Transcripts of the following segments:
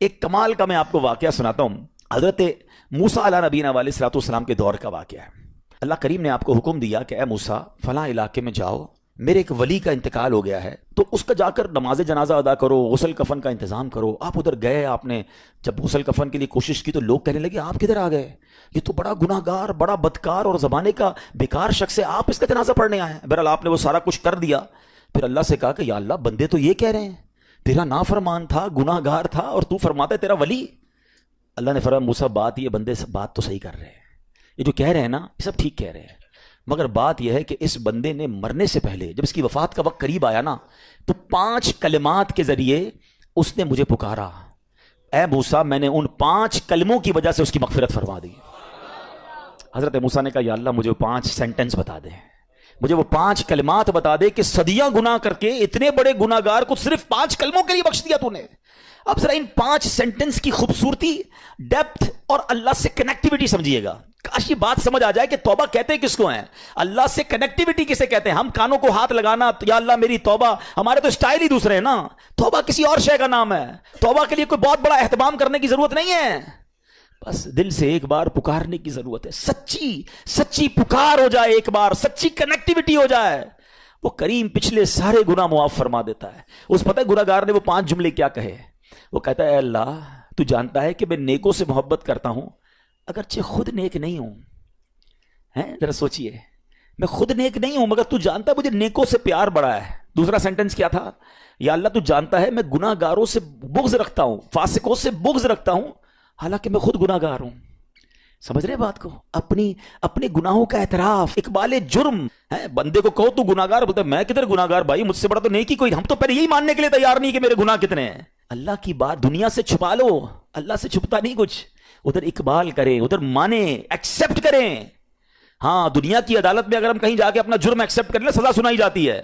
ایک کمال کا میں آپ کو واقعہ سناتا ہوں. حضرت موسیٰ علیہ نبینا علیہ الصلوۃ والسلام کے دور کا واقعہ ہے. اللہ کریم نے آپ کو حکم دیا کہ اے موسیٰ فلاں علاقے میں جاؤ, میرے ایک ولی کا انتقال ہو گیا ہے, تو اس کا جا کر نماز جنازہ ادا کرو, غسل کفن کا انتظام کرو. آپ ادھر گئے, آپ نے جب غسل کفن کے لیے کوشش کی تو لوگ کہنے لگے آپ کدھر آ گئے, یہ تو بڑا گناہ گار, بڑا بدکار اور زمانے کا بیکار شخص ہے, آپ اس کا جنازہ پڑھنے آئے ہیں. بہرحال آپ نے وہ سارا کچھ کر دیا. پھر اللہ سے کہا کہ یا اللہ بندے تو یہ کہہ رہے ہیں تیرا نافرمان تھا, گناہ گار تھا, اور تو فرماتا ہے تیرا ولی. اللہ نے فرمایا موسیٰ بات یہ بندے بات تو صحیح کر رہے ہیں, یہ جو کہہ رہے ہیں نا یہ سب ٹھیک کہہ رہے ہیں, مگر بات یہ ہے کہ اس بندے نے مرنے سے پہلے جب اس کی وفات کا وقت قریب آیا نا تو 5 کلمات کے ذریعے اس نے مجھے پکارا, اے موسیٰ میں نے ان 5 کلموں کی وجہ سے اس کی مغفرت فرما دی. حضرت موسیٰ نے کہا یا اللہ مجھے 5 سینٹنس بتا دے, مجھے وہ 5 کلمات بتا دے کہ صدیاں گناہ کر کے اتنے بڑے گناہ گار کو صرف 5 کلموں کے لیے بخش دیا تو نے. اب ذرا ان 5 سینٹنس کی خوبصورتی, ڈیپتھ اور اللہ سے کنیکٹیوٹی سمجھیے گا. کاش یہ بات سمجھ آ جائے کہ توبہ کہتے کس کو ہیں, اللہ سے کنیکٹیوٹی کسے کہتے ہیں. ہم کانوں کو ہاتھ لگانا یا اللہ میری توبہ, ہمارے تو سٹائل ہی دوسرے ہیں نا. توبہ کسی اور شے کا نام ہے, توبہ کے لیے کوئی بہت بڑا اہتمام کرنے کی ضرورت نہیں ہے, بس دل سے ایک بار پکارنے کی ضرورت ہے. سچی پکار ہو جائے, ایک بار سچی کنیکٹیوٹی ہو جائے, وہ کریم پچھلے سارے گناہ معاف فرما دیتا ہے. اس پتہ ہے گناہ گار نے وہ 5 جملے کیا کہے, وہ کہتا ہے اے اللہ تو جانتا ہے کہ میں نیکوں سے محبت کرتا ہوں اگرچہ خود نیک نہیں ہوں. ذرا سوچئے, میں خود نیک نہیں ہوں مگر تو جانتا ہے مجھے نیکوں سے پیار بڑا ہے. دوسرا سینٹنس کیا تھا, یا اللہ تو جانتا ہے میں گناہ گاروں سے بغض رکھتا ہوں, فاسقوں سے بغض رکھتا ہوں حالانکہ میں خود گناہ گار ہوں. سمجھ رہے بات کو, اپنے گناہوں کا اعتراف, اقبال جرم ہے. بندے کو کہو تو گناہ گار, بولتا ہے میں کدھر گناہ گار بھائی, مجھ سے بڑا تو نیکی کوئی. ہم تو پہلے یہی ماننے کے لیے تیار نہیں کہ میرے گناہ کتنے ہیں. اللہ کی بات دنیا سے چھپا لو, اللہ سے چھپتا نہیں کچھ. ادھر اقبال کریں, ادھر مانیں, ایکسپٹ کریں. ہاں دنیا کی عدالت میں اگر ہم کہیں جا کے اپنا جرم ایکسپٹ کر لیں سزا سنائی جاتی ہے.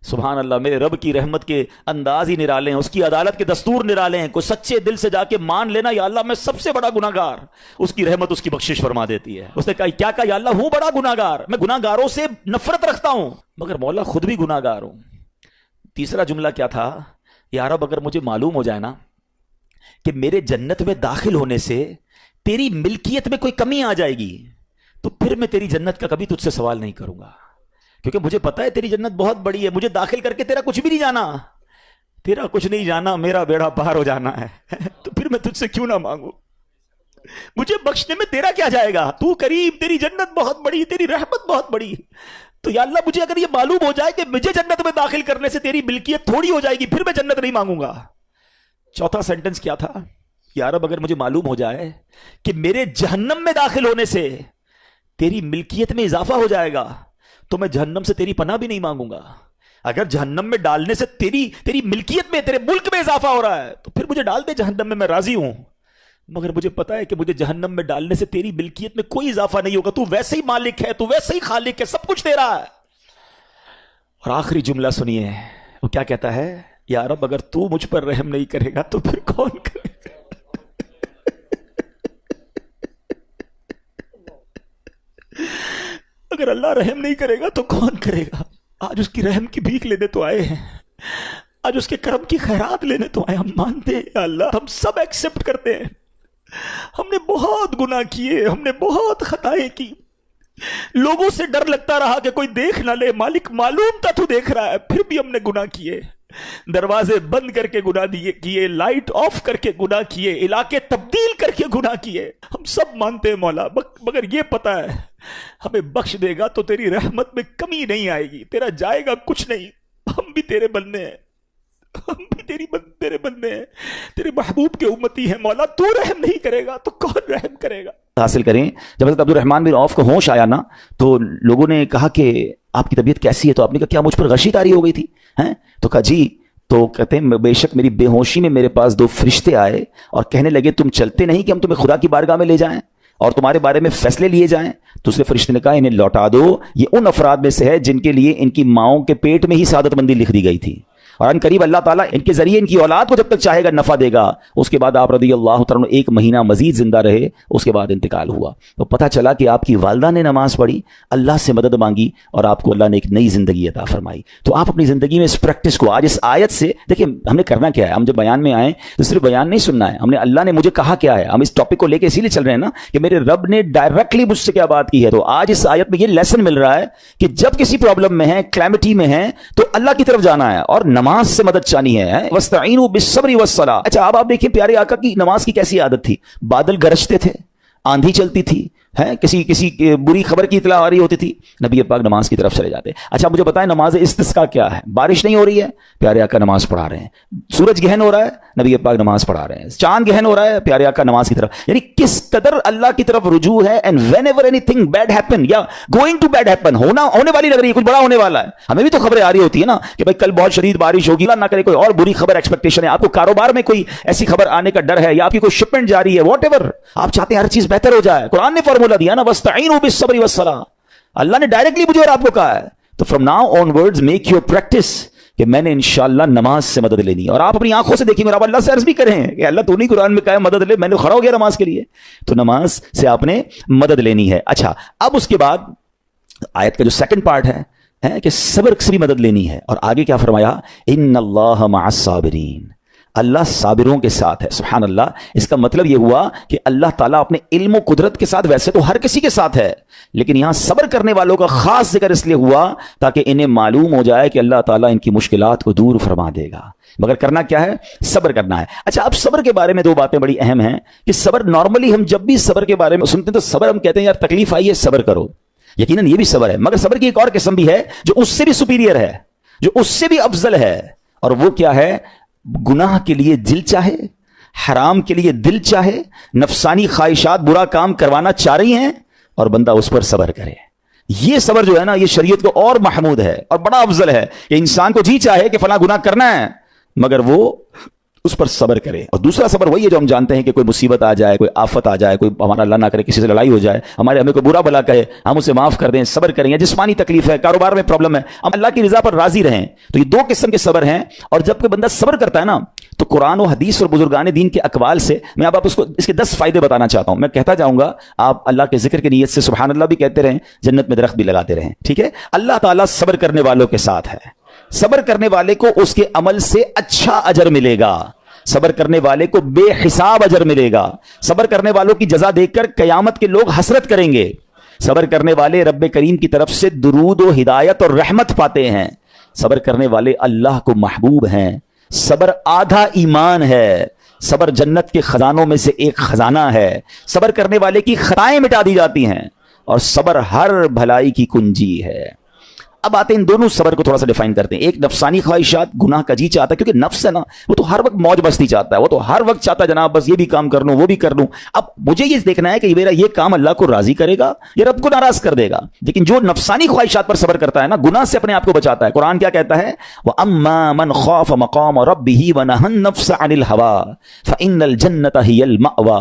سبحان اللہ, میرے رب کی رحمت کے انداز ہی نرالے ہیں, اس کی عدالت کے دستور نرالے ہیں. کوئی سچے دل سے جا کے مان لینا یا اللہ میں سب سے بڑا گناہ گار, اس کی رحمت اس کی بخشش فرما دیتی ہے. اس نے کہا کیا کہا, یا اللہ ہوں بڑا گناہ گار, میں گناہ گاروں سے نفرت رکھتا ہوں مگر مولا خود بھی گناہ گار ہوں. تیسرا جملہ کیا تھا, یا رب اگر مجھے معلوم ہو جائے نا کہ میرے جنت میں داخل ہونے سے تیری ملکیت میں کوئی کمی آ جائے گی تو پھر میں تیری جنت کا کبھی تجھ سے سوال نہیں کروں گا, کیونکہ مجھے پتا ہے تیری جنت بہت بڑی ہے. مجھے داخل کر کے تیرا کچھ بھی نہیں جانا, تیرا کچھ نہیں جانا, میرا بیڑا پار ہو جانا ہے. تو پھر میں تجھ سے کیوں نہ مانگوں, مجھے بخشنے میں تیرا کیا جائے گا, تو کریم, تیری جنت بہت بڑی, تیری رحمت بہت بڑی. تو یا اللہ مجھے اگر یہ معلوم ہو جائے کہ مجھے جنت میں داخل کرنے سے تیری ملکیت تھوڑی ہو جائے گی پھر میں جنت نہیں مانگوں گا. چوتھا سینٹنس کیا تھا, یا رب اگر مجھے معلوم ہو جائے کہ میرے جہنم میں داخل ہونے سے تیری ملکیت میں اضافہ ہو جائے گا تو میں جہنم سے تیری پناہ بھی نہیں مانگوں گا. اگر جہنم میں ڈالنے سے تیری ملکیت میں, تیرے ملک میں اضافہ ہو رہا ہے تو پھر مجھے ڈال دے جہنم میں راضی ہوں, مگر مجھے پتا ہے کہ مجھے جہنم میں ڈالنے سے تیری ملکیت میں کوئی اضافہ نہیں ہوگا. تو ویسے ہی مالک ہے, تو ویسے ہی خالق ہے, سب کچھ تیرا ہے. اور آخری جملہ سنیے, وہ کیا کہتا ہے, یا رب اگر تو مجھ پر رحم نہیں کرے گا تو پھر کون کرے گا. اگر اللہ رحم نہیں کرے گا تو کون کرے گا. آج اس کی رحم کی بھیک لینے تو آئے ہیں, آج اس کے کرم کی خیرات لینے تو آئے. ہم مانتے ہیں یا اللہ, ہم سب ایکسپٹ کرتے ہیں, ہم نے بہت گناہ کیے, ہم نے بہت خطائیں کی, لوگوں سے ڈر لگتا رہا کہ کوئی دیکھ نہ لے. مالک معلوم تھا تو دیکھ رہا ہے, پھر بھی ہم نے گناہ کیے, دروازے بند کر کے گناہ کیے, لائٹ آف کر کے گناہ کیے, علاقے تبدیل کر کے گناہ کیے. ہم سب مانتے ہیں مولا, مگر یہ پتا ہے ہمیں بخش دے گا تو تیری رحمت میں کمی نہیں آئے گی, تیرا جائے گا کچھ نہیں. ہم بھی تیرے بندے ہیں, ہم بھی تیرے بندے ہیں, تیرے محبوب کے امتی ہیں مولا. تو رحم نہیں کرے گا تو کون رحم کرے گا. حاصل کریں. جب حضرت عبد الرحمن بن عوف کو ہوش آیا نا تو لوگوں نے کہا کہ آپ کی طبیعت کیسی ہے, تو آپ نے کہا کیا مجھ پر غشی طاری ہو گئی تھی ہیں, تو کہا جی. تو کہتے ہیں بے شک میری بے ہوشی میں میرے پاس 2 فرشتے آئے اور کہنے لگے تم چلتے نہیں کہ ہم تمہیں خدا کی بارگاہ میں لے جائیں اور تمہارے بارے میں فیصلے لیے جائیں. دوسرے فرشتے نے کہا انہیں لوٹا دو, یہ ان افراد میں سے ہے جن کے لیے ان کی ماؤں کے پیٹ میں ہی سعادت مندی لکھ دی گئی تھی. اور ان قریब اللہ ताला इनके जरिए इनकी औलाद को जब तक चाहेगा नफा देगा। उसके बाद आप रज़ी अल्लाह तआला अन्हु एक महीना मजीद जिंदा रहे, उसके बाद इंतकाल हुआ। तो पता चला कि आपकी वालदा ने नमाज पढ़ी, अल्लाह से मदद मांगी और आपको अल्लाह ने एक नई जिंदगी अता फरमाई। तो आप अपनी जिंदगी में इस प्रैक्टिस को, आज इस आयत से देखिए हमने करना क्या है। हम जब बयान में आए तो सिर्फ बयान नहीं सुनना है, हमने अल्लाह ने मुझे कहा क्या है, हम इस टॉपिक को लेके इसीलिए चल रहे हैं ना कि मेरे रब ने डायरेक्टली मुझसे क्या बात की है। तो आज इस आयत में ये लेसन मिल रहा है कि जब किसी प्रॉब्लम में है, क्लैमिटी में है, तो अल्लाह की तरफ जाना है और नमाज से मदद चाहनी है। वस्तईनु बिस्सब्रि वस्सलाह। अच्छा, अब आप देखिए प्यारे आका की नमाज की कैसी आदत थी। बादल गरजते थे, आंधी चलती थी, है किसी बुरी खबर की इतला आ रही होती थी, नबी पाक नमाज की तरफ चले जाते। अच्छा मुझे बताएं नमाज इस्तिस्का क्या है। बारिश नहीं हो रही है, प्यारे आका नमाज पढ़ा रहे हैं। सूरज गहन हो रहा है, नबी पाक नमाज पढ़ा रहे हैं। चांद गहन हो रहा है, प्यारे आका नमाज की तरफ। यानी किस कदर अल्लाह की तरफ रुजू है। And whenever anything bad happen या गोइंग टू बैड हैपन, होने वाली लग रही है, कुछ बड़ा होने वाला है, हमें भी तो खबरें आ रही होती है ना कि भाई कल बहुत शदीद बारिश होगी, ना करे कोई और बुरी खबर एक्सपेक्टेशन है, आपको कारोबार में कोई ऐसी खबर आने का डर है, या आपकी कोई शिपमेंट जा रही है, व्हाटएवर आप चाहते हैं हर चीज बेहतर हो जाए। कुरान ने फॉर्मूला दिया ना, वस्तईनु बिस्सब्रि वस्सलाह। अल्लाह ने डायरेक्टली मुझे और आपको कहा है। तो from now onwards make your practice कि मैंने इंशाअल्लाह नमाज से मदद लेनी है। और आप अपनी आंखों से देखिए, आप अल्लाह से अर्ज भी करें कि अल्लाह तूने कुरान में कहा है मदद ले, मैंने खड़ा हो गया नमाज के लिए, तो नमाज से आपने मदद लेनी है। अच्छा, अब उसके बाद आयत का जो सेकंड पार्ट है कि सब्र से भी मदद लेनी है। और आगे क्या फरमाया, इन्नल्लाह मअस साबिरीन, अल्लाह साबिरों के साथ है। सुभान अल्लाह। इसका मतलब यह हुआ कि अल्लाह ताला अपने इल्म और कुदरत के साथ वैसे तो हर किसी के साथ है, लेकिन यहां सब्र करने वालों का खास जिक्र इसलिए हुआ ताकि इन्हें मालूम हो जाए कि अल्लाह ताला इनकी मुश्किलात को दूर फरमा देगा। मगर करना क्या है, सब्र करना है। अच्छा, अब सब्र के बारे में दो बातें बड़ी अहम हैं कि सब्र नॉर्मली हम जब भी सब्र के बारे में सुनते हैं तो सब्र हम कहते हैं यार तकलीफ आई है सब्र करो, यकीनन ये भी सब्र है, मगर सब्र की एक और किस्म भी है जो उससे भी सुपीरियर है, जो उससे भी अफजल है। और वो क्या है, गुनाह के लिए दिल चाहे, हराम के लिए दिल चाहे, नफसानी ख्वाहिशात बुरा काम करवाना चाह रही हैं और बंदा उस पर सब्र करे। ये सब्र जो है ना, ये शरीयत को और महमूद है और बड़ा अफजल है कि इंसान को जी चाहे कि फला गुनाह करना है मगर वो उस पर सब्र करे। और दूसरा सब्र वही है जो हम जानते हैं कि कोई मुसीबत आ जाए, कोई आफत आ जाए, कोई हमारा अल्लाह ना करे किसी से लड़ाई हो जाए, हमें कोई बुरा भला कहे, हम उसे माफ कर दें, सब्र करेंगे। जिस्मानी तकलीफ है, कारोबार में प्रॉब्लम है, हम अल्लाह की रजा पर राजी रहें। तो ये दो किस्म के सब्र हैं। और जब कोई बंदा सब्र करता है ना, तो कुरान और हदीस और बुजुर्गान दीन के अकवाल से मैं अब आप उसको इसके 10 फायदे बताना चाहता हूं। मैं कहता जाऊंगा, आप अल्लाह के जिक्र की नीयत से सुभान अल्लाह भी कहते रहें, जन्नत में दरख्त भी लगाते रहें। ठीक है, अल्लाह ताला सब्र करने वालों के साथ है। सब्र करने वाले को उसके अमल से अच्छा अजर मिलेगा, सब्र करने वाले को बेहिसाब अजर मिलेगा, सब्र करने वालों की जजा देखकर कयामत के लोग हसरत करेंगे। सब्र करने वाले रब्बे करीम की तरफ से दुरूद और हिदायत और रहमत पाते हैं। सब्र करने वाले अल्लाह को महबूब हैं। सब्र आधा ईमान है। सब्र जन्नत के खजानों में से एक खजाना है। सब्र करने वाले की खताएं मिटा दी जाती हैं और सब्र हर भलाई की कुंजी है। अब आते हैं इन दोनों सब्र को थोड़ा सा डिफाइन करते हैं। एक नफसानी ख्वाहिशात, गुनाह का जी चाहता है, क्योंकि नफ्स है ना, वो तो हर वक्त मौज मस्ती चाहता है, वो तो हर वक्त चाहता है जनाब बस ये भी काम कर लूं, वो भी कर लूं। अब मुझे ये देखना है कि मेरा ये काम अल्लाह को राजी करेगा या रब को नाराज कर देगा। लेकिन जो नफसानी ख्वाहिशात पर सब्र करता है ना, गुनाह से अपने आप को बचाता है, कुरान क्या कहता है, व अम्मा मन खौफ मकाम रब्बिही व नहन नफ्स अनिल हवा फइन्नल जन्नत हियल मअवा।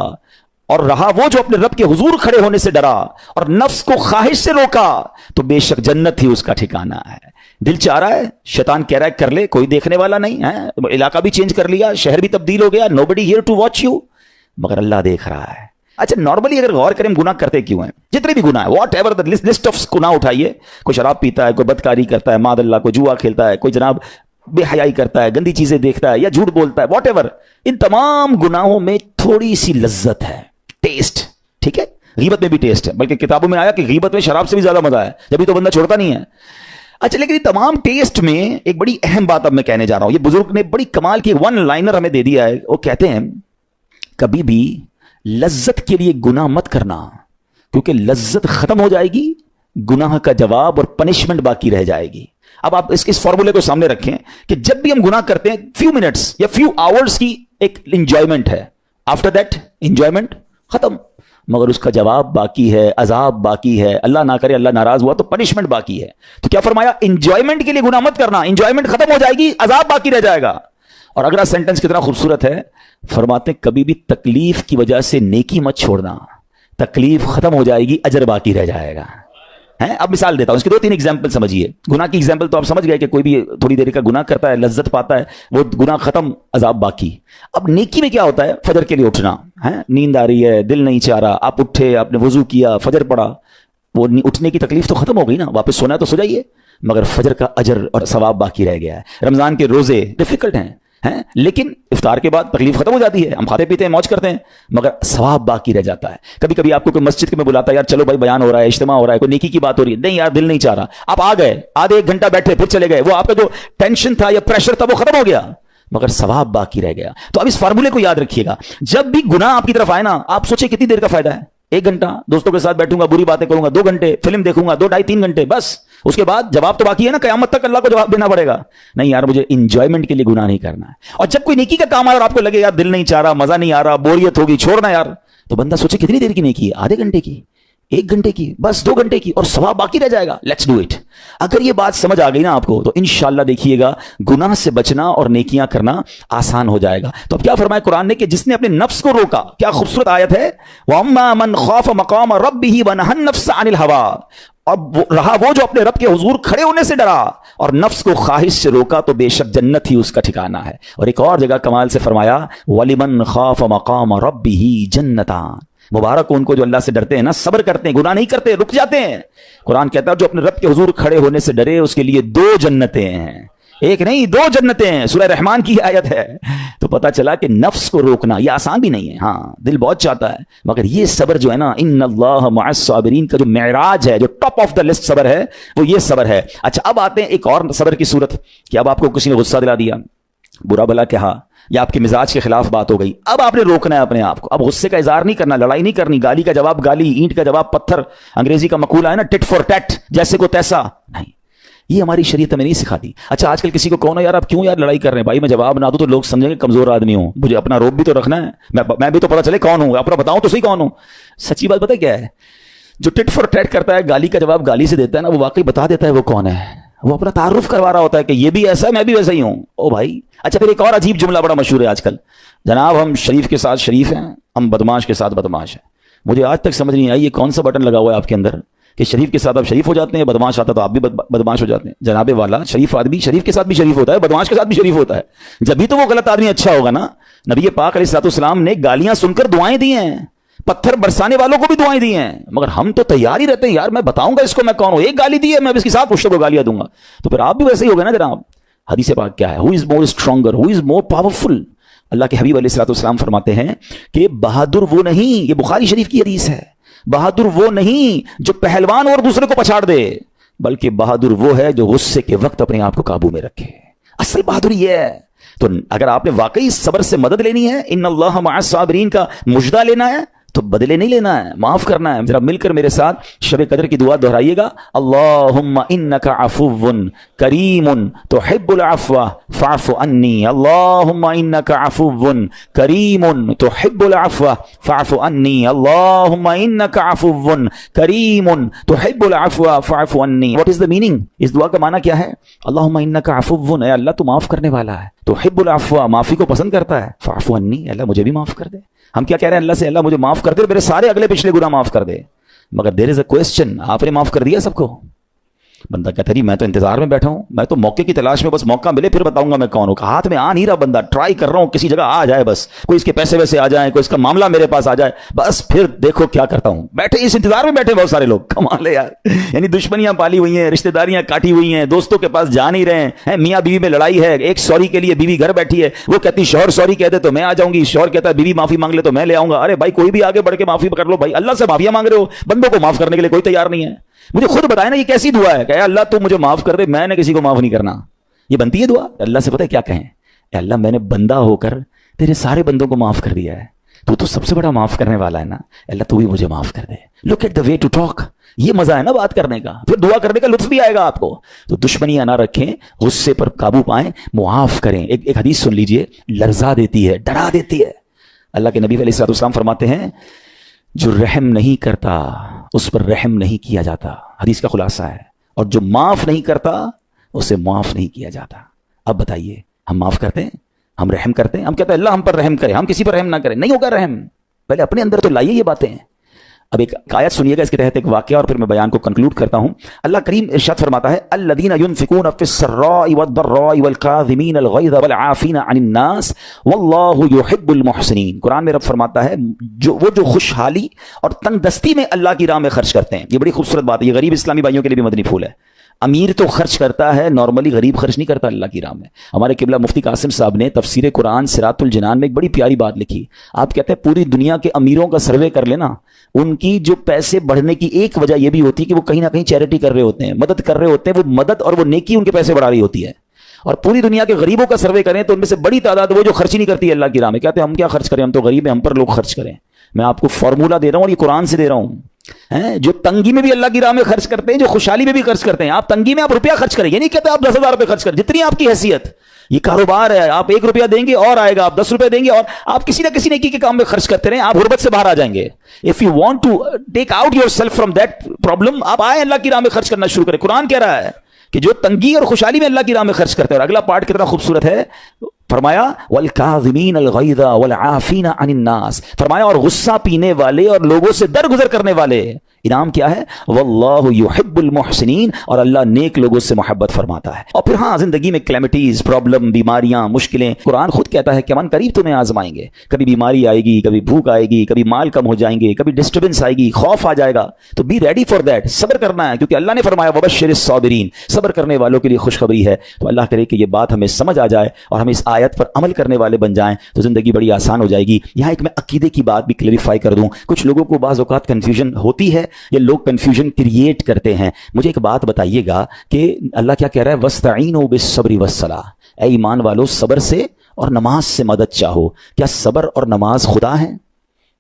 और रहा वो जो अपने रब के हुजूर खड़े होने से डरा और नफ्स को ख्वाहिश से रोका, तो बेशक जन्नत ही उसका ठिकाना है। दिल चाह रहा है, शैतान कह रहा है कर ले, कोई देखने वाला नहीं है, इलाका भी चेंज कर लिया, शहर भी तब्दील हो गया, nobody here to watch you, मगर अल्लाह देख रहा है। अच्छा, नॉर्मली अगर गौर करें गुनाह करते क्यों हैं, जितने भी गुनाह है, what ever the list of गुनाह उठाइए, कोई शराब पीता है, कोई बदकारी करता है, मादल्ला, कोई जुआ खेलता है, कोई जनाब बेहयाई करता है, गंदी चीजें देखता है या झूठ बोलता है, वॉट एवर, इन तमाम गुनाहों में थोड़ी सी लज्जत है, टेस्ट। ठीक है, गीबत में भी टेस्ट है, बल्कि किताबों में आया कि गीबत में शराब से भी ज्यादा मजा है, जब भी तो बंदा छोड़ता नहीं है। अच्छा, लेकिन तमाम टेस्ट में एक बड़ी अहम बात अब मैं कहने जा रहा हूं। ये बुजुर्ग ने बड़ी कमाल की वन लाइनर हमें दे दिया है। वो कहते हैं कभी भी लज्जत के लिए गुनाह मत करना, क्योंकि लज्जत खत्म हो जाएगी, गुनाह का जवाब और पनिशमेंट बाकी रह जाएगी। अब आप इस फॉर्मूले को सामने रखें कि जब भी हम गुनाह करते हैं, फ्यू मिनट्स या फ्यू आवर्स की एक इंजॉयमेंट है, आफ्टर दैट इंजॉयमेंट खत्म, मगर उसका जवाब बाकी है, अजाब बाकी है, अल्लाह ना करे अल्लाह नाराज हुआ तो पनिशमेंट बाकी है। तो क्या फरमाया, इंजॉयमेंट के लिए गुनाह मत करना, इंजॉयमेंट खत्म हो जाएगी, अजाब बाकी रह जाएगा। और अगला सेंटेंस कितना खूबसूरत है, फरमाते कभी भी तकलीफ की वजह से नेकी मत छोड़ना, तकलीफ खत्म हो जाएगी, अजर बाकी रह जाएगा। ہیں। अब मिसाल देता हूं, इसके 2-3 एग्जाम्पल समझिए। गुनाह की एग्जाम्पल तो आप समझ गए कि कोई भी थोड़ी देर का गुनाह करता है, लज्जत पाता है, वो गुनाह खत्म, अजाब बाकी। अब नेकी में क्या होता है? फजर के लिए उठना है, नींद आ रही है, दिल नहीं चाह रहा, आप उठे, आपने वजू किया, फजर पढ़ा, वो उठने की तकलीफ तो खत्म हो गई ना, वापस सोना है तो सो जाइए, मगर फजर का अजर और सवाब बाकी रह गया है। रमजान के रोजे डिफिकल्ट हैं, लेकिन इफ्तार के बाद तकलीफ खत्म हो जाती है, हम खाते पीते हैं, मौज करते हैं, मगर सवाब बाकी रह जाता है। कभी कभी आपको कोई मस्जिद में बुलाता है, यार चलो भाई बयान हो रहा है, इज्तिमा हो रहा है, कोई नेकी की बात हो रही है, नहीं यार दिल नहीं चाह रहा, आप आ गए, आधे 1 घंटा बैठे, फिर चले गए, वो आपका जो टेंशन था या प्रेशर था वो खत्म हो गया, मगर सवाब बाकी रह गया। तो अब इस फार्मूले को याद रखिएगा, जब भी गुनाह आपकी तरफ आए ना, आप सोचे कितनी देर का फायदा है? 1 घंटा दोस्तों के साथ बैठूंगा, बुरी बातें करूंगा, 2 घंटे फिल्म देखूंगा, 2 ढाई 3 घंटे, बस उसके बाद जवाब तो बाकी है ना, कयामत तक अल्लाह को जवाब देना पड़ेगा। नहीं यार, मुझे इंजॉयमेंट के लिए गुनाह नहीं करना है। और जब कोई नेकी का काम आए और आपको लगे यार दिल नहीं चाह रहा, मजा नहीं आ रहा, बोरियत होगी, छोड़ना यार, तो बंदा सोचे कितनी देर की नेकी है? आधे घंटे की, 1 घंटे की, बस 2 घंटे की, और सवाब बाकी रह जाएगा। Let's do it. अगर ये बात समझ आ गई ना आपको, तो इंशाल्लाह देखिएगा गुनाह से बचना और नेकियां करना आसान हो जाएगा। तो अब क्या फरमाया कुरान ने कि जिसने अपने नफ्स को रोका, क्या खूबसूरत आयत है, वअम्मा मन खाफ मकाम रब्बिही वनहन नफ्स अनिल हवा, अब रहा वो जो अपने रब के हुजूर खड़े होने से डरा और नफ्स को ख्वाहिश से रोका, तो बेशक जन्नत ही उसका ठिकाना है। और एक और जगह कमाल से फरमाया, वलिमन खाफ मकाम रब्बिही जन्नतान, मुबारक उनको जो अल्लाह से डरते हैं ना, सब्र करते हैं, गुनाह नहीं करते, रुक जाते हैं। कुरान कहता है जो अपने रब के हुजूर खड़े होने से डरे, उसके लिए 2 जन्नतें हैं, 1 नहीं 2 जन्नतें हैं। सूरह रहमान की आयत है। तो पता चला कि नफ्स को रोकना ये आसान भी नहीं है, हाँ दिल बहुत चाहता है, मगर ये सब्र जो है ना, इन्नल्लाह मअस साबिरीन का जो मेराज है, जो टॉप ऑफ द लिस्ट सब्र है, वो ये सब्र है। अच्छा, अब आते हैं एक और सब्र की सूरत कि अब आपको किसी ने गुस्सा दिला दिया, बुरा भला कहा, या आपके मिजाज के खिलाफ बात हो गई, अब आपने रोकना है अपने आप को। अब गुस्से का इजहार नहीं करना, लड़ाई नहीं करनी, गाली का जवाब गाली, ईंट का जवाब पत्थर, अंग्रेजी का मकूला है ना, टिट फॉर टैट, जैसे को तैसा नहीं, ये हमारी शरीयत हमें नहीं सिखाती। अच्छा, आजकल किसी को कौन यार आप क्यों यार लड़ाई कर रहे हैं, भाई मैं जवाब ना दूं तो लोग समझेंगे कमजोर आदमी हूं, मुझे अपना रोब भी तो रखना है, मैं भी तो पता चले कौन हूं, अपना बताऊं तो सही कौन हूं। सच्ची बात पता क्या है, जो टिट फॉर टैट करता है, गाली का जवाब गाली से देता है ना, वो वाकई बता देता है वो कौन है, वो अपना तारुफ करवा रहा होता है कि ये भी ऐसा है, मैं भी वैसा ही हूं। ओ भाई, अच्छा फिर एक और अजीब जुमला बड़ा मशहूर है आजकल, जनाब हम शरीफ के साथ शरीफ हैं, हम बदमाश के साथ बदमाश हैं। मुझे आज तक समझ नहीं आई ये कौन सा बटन लगा हुआ है आपके अंदर कि शरीफ के साथ आप शरीफ हो जाते हैं, बदमाश आता तो आप भी बदमाश हो जाते हैं। जनाबे वाला, शरीफ आदमी शरीफ के साथ भी शरीफ होता है, बदमाश के साथ भी शरीफ होता है, जब भी तो वो गलत आदमी अच्छा होगा ना। नबी पाक अलैहिस्सलाम ने गालियां सुनकर दुआएं दी हैं, पत्थर बरसाने वालों को भी दुआएं दी हैं, मगर हम तो तैयार ही रहते हैं, यार मैं बताऊंगा इसको मैं कौन हूं, एक गाली दी है मैं इसके साथ मुश्तों को गालियां दूंगा। तो फिर आप भी वैसे ही हो गए ना जनाब। हदीस पाक क्या है, who is more stronger, who is more powerful. Allah के हबीब अलैहिस्सलाम फरमाते हैं कि बहादुर वो नहीं, ये बुखारी शरीफ की हदीस है, बहादुर वो नहीं जो पहलवान और दूसरे को पछाड़ दे, बल्कि बहादुर वो है जो गुस्से के वक्त अपने आप को काबू में रखे। असल बहादुरी ये है। तो अगर आपने वाकई सब्र से मदद लेनी है, इन्नल्लाह मअस साबिरीन का मुजदा लेना है, तो बदले नहीं लेना है, माफ करना है। जरा मिलकर मेरे साथ शब कदर की दुआ दोहराइएगा, अल्लाहुम्मा इन्नका अफुव्वुन करीमुन तुहिब्बुल अफ़्व फ़अफ़ु अन्नी, अल्लाहुम्मा इन्नका अफुव्वुन करीमुन तुहिब्बुल अफ़्व फ़अफ़ु अन्नी, अल्लाहुम्मा इन्नका अफुव्वुन करीमुन तुहिब्बुल अफ़्व फ़अफ़ु अन्नी। What is the meaning? इस दुआ का माना क्या है? अल्लाहुम्मा इन्नका अफुव्वुन, ऐ अल्लाह तू माफ करने वाला है, तुहिब्बुल अफ़्व माफी को पसंद करता है, फ़अफ़ु अन्नी, अल्लाह मुझे भी माफ कर दे। हम क्या कह रहे हैं अल्लाह से, अल्लाह मुझे माफ कर दे, मेरे सारे अगले पिछले गुनाह माफ कर दे। मगर देयर इज अ क्वेश्चन, आपने माफ कर दिया सबको? बंदा कहता है मैं तो इंतजार में बैठा हूं, मैं तो मौके की तलाश में, बस मौका मिले फिर बताऊंगा मैं कौन हूं। हाथ में आ नहीं रहा बंदा, ट्राई कर रहा हूं किसी जगह आ जाए, बस कोई इसके पैसे वैसे आ जाए, कोई इसका मामला मेरे पास आ जाए, बस फिर देखो क्या करता हूं। बैठे इस इंतजार में बैठे बहुत सारे लोग, कमाल है यार। यानी दुश्मनियां पाली हुई हैं, रिश्तेदारियां काटी हुई हैं, दोस्तों के पास जा नहीं रहे हैं, मियाँ बीवी में लड़ाई है, एक सॉरी के लिए बीवी घर बैठी है, वो कहती शौहर सॉरी कहते तो मैं आ जाऊंगी, शौहर कहता है बीवी माफी मांग ले तो मैं ले आऊंगा। अरे भाई कोई भी आगे बढ़ के माफी कर लो भाई, अल्लाह से माफिया मांग रहे हो, बंदों को माफ करने के लिए कोई तैयार नहीं है। मुझे खुद बताया ना ये कैसी दुआ है, कहे अल्लाह तू मुझे माफ कर दे, मैंने किसी को माफ नहीं करना। ये बनती है दुआ? अल्लाह से पता है क्या कहें, अल्लाह मैंने बंदा होकर तेरे सारे बंदों को माफ कर दिया है, तू तो सबसे बड़ा माफ करने वाला है ना, अल्लाह तू भी मुझे माफ कर दे। Look at the way to talk, ये मजा है ना बात करने का, फिर दुआ करने का लुत्फ भी आएगा आपको। तो दुश्मनियां ना रखें, गुस्से पर काबू पाएं, मुआफ करें। एक हदीस सुन लीजिए, लर्जा देती है, डरा देती है। अल्लाह के नबी अलैहिस्सलाम फरमाते हैं जो रहम नहीं करता उस पर रहम नहीं किया जाता, हदीस का खुलासा है, और जो माफ नहीं करता उसे माफ नहीं किया जाता। अब बताइए, हम माफ करते हैं, हम रहम करते हैं? हम कहते हैं अल्लाह हम पर रहम करे, हम किसी पर रहम ना करें। नहीं होगा रहम, पहले अपने अंदर तो लाइए ये बातें। اب ایک آیت سنیے گا اس کے تحت ایک واقعہ اور پھر میں بیان کو کنکلوڈ کرتا ہوں. اللہ کریم ارشاد فرماتا ہے الذین ينفقون فی السراء والضراء والکاظمین الغیظ والعافین عن الناس واللہ یحب المحسنین. قرآن میں رب فرماتا ہے وہ جو خوشحالی اور تنگ دستی میں اللہ کی راہ میں خرچ کرتے ہیں. یہ بڑی خوبصورت بات ہے. یہ غریب اسلامی بھائیوں کے لیے بھی مدنی پھول ہے. امیر تو خرچ کرتا ہے نارملی, غریب خرچ نہیں کرتا اللہ کی راہ میں. ہمارے قبلہ مفتی قاسم صاحب نے تفسیر قرآن صراط الجنان میں ایک بڑی پیاری بات لکھی. آپ کہتے ہیں پوری دنیا کے امیروں کا سروے کر لینا, ان کی جو پیسے بڑھنے کی ایک وجہ یہ بھی ہوتی ہے کہ وہ کہیں نہ کہیں چیریٹی کر رہے ہوتے ہیں, مدد کر رہے ہوتے ہیں. وہ مدد اور وہ نیکی ان کے پیسے بڑھا رہی ہوتی ہے. اور پوری دنیا کے غریبوں کا سروے کریں تو ان میں سے بڑی تعداد وہ جو خرچ نہیں کرتی ہے اللہ کی راہ میں. کہتے ہیں ہم کیا خرچ کریں, ہم تو غریب ہیں, ہم پر لوگ خرچ کریں. میں آپ کو فارمولہ دے رہا ہوں اور یہ قرآن سے دے رہا ہوں. جو تنگی میں بھی اللہ کی راہ میں خرچ کرتے ہیں, جو خوشحالی میں بھی خرچ کرتے ہیں. آپ تنگی میں آپ روپیہ خرچ کریں, یہ نہیں کہتے آپ 10,000 روپے خرچ کریں, جتنی آپ کی حیثیت. یہ کاروبار ہے, آپ 1 روپیہ دیں گے اور آئے گا, آپ 10 روپے دیں گے اور آپ کسی نہ کسی نیکی کے کام میں خرچ کرتے رہیں, آپ غربت سے باہر آ جائیں گے. If you want to take out yourself from that problem, آپ آئیں اللہ کی راہ میں خرچ کرنا شروع کریں. قرآن کہہ رہا ہے کہ جو تنگی اور خوشحالی میں اللہ کی راہ میں خرچ کرتے ہیں. اور اگلا پارٹ کتنا خوبصورت ہے, فرمایا والکاظمین الغیظ والعافین عن الناس, فرمایا اور غصہ پینے والے اور لوگوں سے درگزر کرنے والے. انعام کیا ہے, واللہ یحب المحسنین, اور اللہ نیک لوگوں سے محبت فرماتا ہے. اور پھر ہاں زندگی میں کلیمٹیز, پرابلم, بیماریاں, مشکلیں, قرآن خود کہتا ہے کہ من قریب تمہیں آزمائیں گے. کبھی بیماری آئے گی, کبھی بھوک آئے گی, کبھی مال کم ہو جائیں گے, کبھی ڈسٹربنس آئے گی, خوف آ جائے گا. تو بی ریڈی فار دیٹ, صبر کرنا ہے, کیونکہ اللہ نے فرمایا وبشر الصابرین, صبر کرنے والوں کے لیے خوشخبری ہے. تو اللہ کرے کہ یہ بات ہمیں سمجھ آ جائے اور ہم اس آیت پر عمل کرنے والے بن جائیں تو زندگی بڑی آسان ہو جائے گی. یہاں ایک میں عقیدے کی بات بھی کلیریفائی کر دوں. کچھ لوگوں کو بعض اوقات کنفیوژن ہوتی ہے یا لوگ کنفیوژن کریٹ کرتے ہیں. مجھے ایک بات بتائیے گا کہ اللہ کیا کہہ رہا ہے, وَاسْتَعِينُوا بِالصَّبْرِ وَالصَّلَاةِ, اے ایمان والو صبر سے اور نماز سے مدد چاہو. کیا صبر اور نماز خدا ہیں؟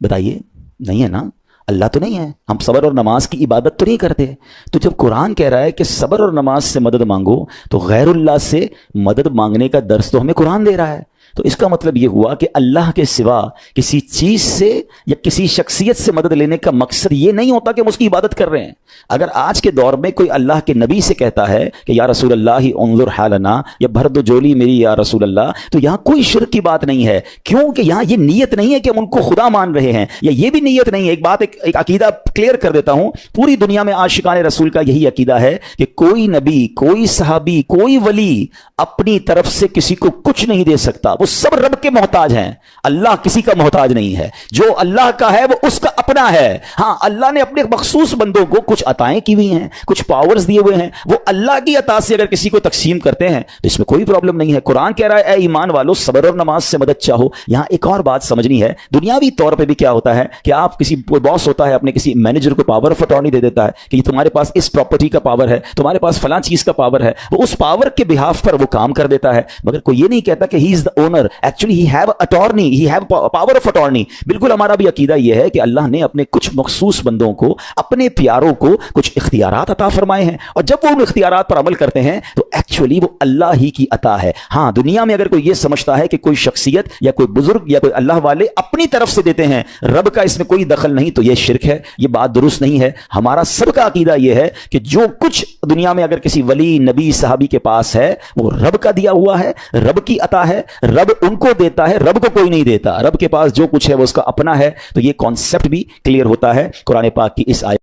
بتائیے, نہیں ہے نا, اللہ تو نہیں ہے. ہم صبر اور نماز کی عبادت تو نہیں کرتے. تو جب قرآن کہہ رہا ہے کہ صبر اور نماز سے مدد مانگو, تو غیر اللہ سے مدد مانگنے کا درس تو ہمیں قرآن دے رہا ہے. تو اس کا مطلب یہ ہوا کہ اللہ کے سوا کسی چیز سے یا کسی شخصیت سے مدد لینے کا مقصد یہ نہیں ہوتا کہ ہم اس کی عبادت کر رہے ہیں. اگر آج کے دور میں کوئی اللہ کے نبی سے کہتا ہے کہ یا رسول اللہ انظر حالنا, یا بھر دو جولی میری یا رسول اللہ, تو یہاں کوئی شرک کی بات نہیں ہے. کیونکہ یہاں یہ نیت نہیں ہے کہ ہم ان کو خدا مان رہے ہیں, یا یہ بھی نیت نہیں ہے. ایک بات, ایک عقیدہ کلیئر کر دیتا ہوں. پوری دنیا میں عاشقان رسول کا یہی عقیدہ ہے کہ کوئی نبی, کوئی صحابی, کوئی ولی اپنی طرف سے کسی کو کچھ نہیں دے سکتا. وہ سب رب کے محتاج ہیں. اللہ کسی کا محتاج نہیں ہے. جو اللہ کا ہے وہ اس کا اپنا ہے. ہاں اللہ نے اپنے مخصوص بندوں کو کچھ عطائیں کی ہوئی ہیں, کچھ پاورز دیے ہوئے ہیں, وہ اللہ کی عطا سے اگر کسی کو تقسیم کرتے ہیں تو اس میں کوئی پرابلم نہیں ہے. قرآن کہہ رہا ہے اے ایمان والو صبر اور نماز سے مدد چاہو. یہاں ایک اور بات سمجھنی ہے. دنیاوی طور پہ بھی کیا ہوتا ہے کہ آپ کسی باس ہوتا ہے, اپنے کسی مینیجر کو پاور آف اٹارنی دے دیتا ہے کہ یہ تمہارے پاس اس پراپرٹی کا پاور ہے, تمہارے پاس فلاں چیز کا پاور ہے. وہ اس پاور کے بہاف پر وہ کام کر دیتا ہے, مگر کوئی یہ نہیں کہتا کہ he is the owner. Actually he have attorney, he have power of attorney. بالکل ہمارا بھی عقیدہ یہ ہے کہ اللہ نے اپنے کچھ مخصوص بندوں کو, اپنے پیاروں کو کچھ اختیارات عطا فرمائے ہیں, اور جب وہ ان اختیارات پر عمل کرتے ہیں تو ایکچولی وہ اللہ ہی کی عطا ہے. ہاں دنیا میں اگر کوئی یہ سمجھتا ہے کہ کوئی شخصیت یا کوئی بزرگ یا کوئی اللہ والے اپنی طرف سے دیتے ہیں, رب کا اس میں کوئی دخل نہیں, تو یہ شرک ہے. یہ بات درست نہیں ہے. ہمارا سب کا عقیدہ یہ ہے کہ جو کچھ دنیا میں اگر کسی ولی, نبی, صحابی کے پاس ہے وہ رب کا دیا ہوا ہے, رب کی عطا ہے. رب ان کو دیتا ہے, رب کو کوئی نہیں دیتا. رب کے پاس جو کچھ ہے وہ اس کا اپنا ہے. تو یہ کانسیپٹ بھی کلیئر ہوتا ہے قرآن پاک کی اس آیت